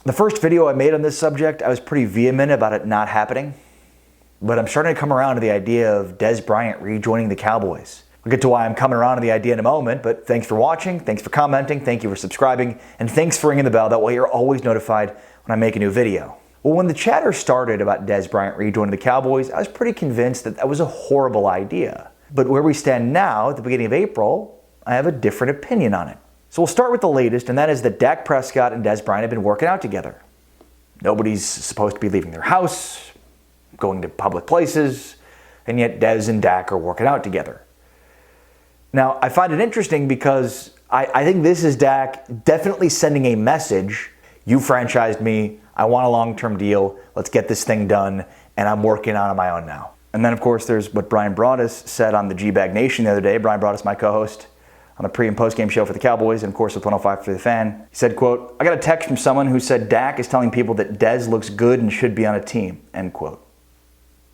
The first video I made on this subject, I was pretty vehement about it not happening. But I'm starting to come around to the idea of Dez Bryant rejoining the Cowboys. I'll get to why I'm coming around to the idea in a moment, but thanks for watching, thanks for commenting, thank you for subscribing, and thanks for ringing the bell. That way you're always notified when I make a new video. Well, when the chatter started about Dez Bryant rejoining the Cowboys, I was pretty convinced that that was a horrible idea. But where we stand now, at the beginning of April, I have a different opinion on it. So we'll start with the latest, and that is that Dak Prescott and Dez Bryant have been working out together. Nobody's supposed to be leaving their house, going to public places, and yet Dez and Dak are working out together. Now, I find it interesting because I think this is Dak definitely sending a message. You franchised me, I want a long-term deal, let's get this thing done, and I'm working on my own now. And then, of course, there's what Brian Broaddus said on the G-Bag Nation the other day. Brian Broaddus, my co-host on the pre- and post-game show for the Cowboys, and of course with 105 for the Fan. He said, quote, "I got a text from someone who said Dak is telling people that Dez looks good and should be on a team," end quote.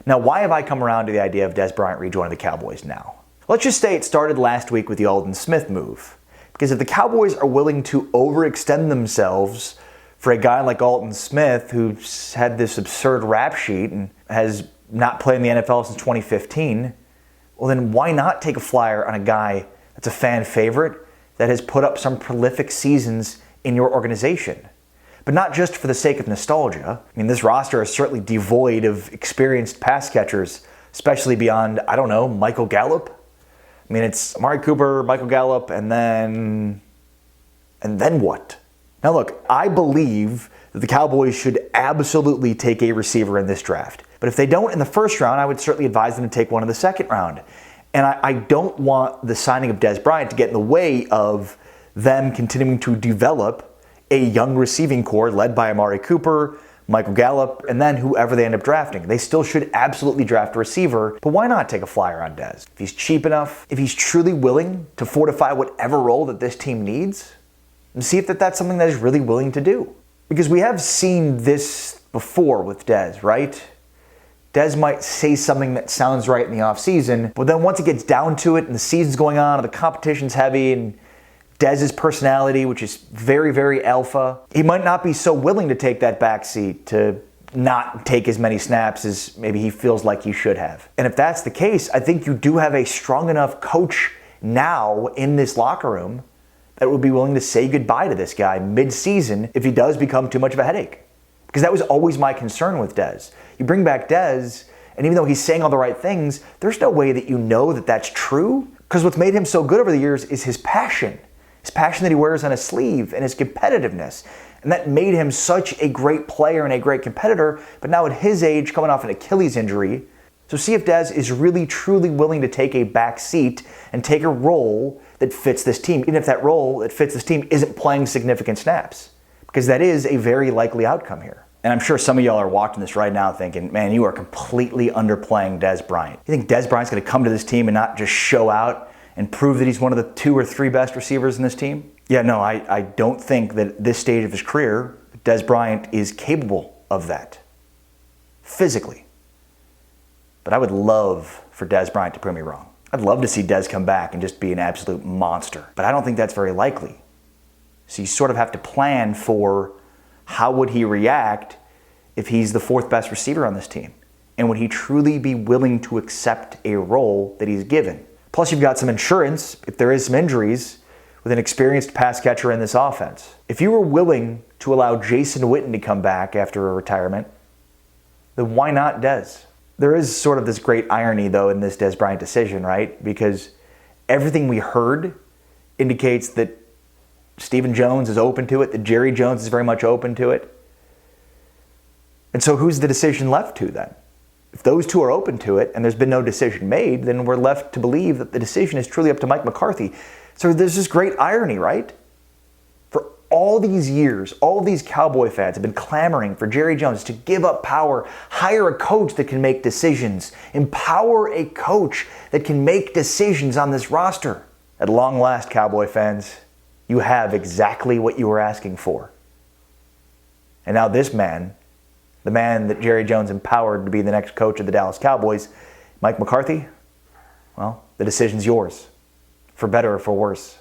Now, why have I come around to the idea of Dez Bryant rejoining the Cowboys now? Let's just say it started last week with the Aldon Smith move. Because if the Cowboys are willing to overextend themselves for a guy like Aldon Smith, who's had this absurd rap sheet and has not played in the NFL since 2015, well then why not take a flyer on a guy that's a fan favorite that has put up some prolific seasons in your organization? But not just for the sake of nostalgia. I mean, this roster is certainly devoid of experienced pass catchers, especially beyond, I don't know, Michael Gallup. I mean, it's Amari Cooper, Michael Gallup, and then what? Now look, I believe that the Cowboys should absolutely take a receiver in this draft. But if they don't in the first round, I would certainly advise them to take one in the second round. And I don't want the signing of Dez Bryant to get in the way of them continuing to develop a young receiving core led by Amari Cooper, Michael Gallup, and then whoever they end up drafting. They still should absolutely draft a receiver, but why not take a flyer on Dez? If he's cheap enough, if he's truly willing to fortify whatever role that this team needs, and see if that's something that he's really willing to do. Because we have seen this before with Dez, right? Dez might say something that sounds right in the offseason, but then once it gets down to it and the season's going on and the competition's heavy and Dez's personality, which is very, very alpha, he might not be so willing to take that back seat, to not take as many snaps as maybe he feels like he should have. And if that's the case, I think you do have a strong enough coach now in this locker room that would be willing to say goodbye to this guy mid-season if he does become too much of a headache. Because that was always my concern with Dez. You bring back Dez, and even though he's saying all the right things, there's no way that you know that that's true. Because what's made him so good over the years is his passion. His passion that he wears on his sleeve and his competitiveness. And that made him such a great player and a great competitor. But now at his age, coming off an Achilles injury, so see if Dez is really, truly willing to take a back seat and take a role that fits this team, even if that role that fits this team isn't playing significant snaps. Because that is a very likely outcome here. And I'm sure some of y'all are watching this right now thinking, man, you are completely underplaying Dez Bryant. You think Dez Bryant's going to come to this team and not just show out and prove that he's one of the 2 or 3 best receivers in this team? Yeah, no, I don't think that at this stage of his career, Dez Bryant is capable of that. Physically. But I would love for Dez Bryant to prove me wrong. I'd love to see Dez come back and just be an absolute monster. But I don't think that's very likely. So you sort of have to plan for how would he react if he's the 4th best receiver on this team? And would he truly be willing to accept a role that he's given? Plus you've got some insurance, if there is some injuries, with an experienced pass catcher in this offense. If you were willing to allow Jason Witten to come back after a retirement, then why not Dez? There is sort of this great irony, though, in this Dez Bryant decision, right? Because everything we heard indicates that Stephen Jones is open to it, that Jerry Jones is very much open to it. And so who's the decision left to then? If those two are open to it and there's been no decision made, then we're left to believe that the decision is truly up to Mike McCarthy. So there's this great irony, right? For all these years, all of these Cowboy fans have been clamoring for Jerry Jones to give up power, hire a coach that can make decisions, empower a coach that can make decisions on this roster. At long last, Cowboy fans, you have exactly what you were asking for. And now this man, the man that Jerry Jones empowered to be the next coach of the Dallas Cowboys, Mike McCarthy, well, the decision's yours, for better or for worse.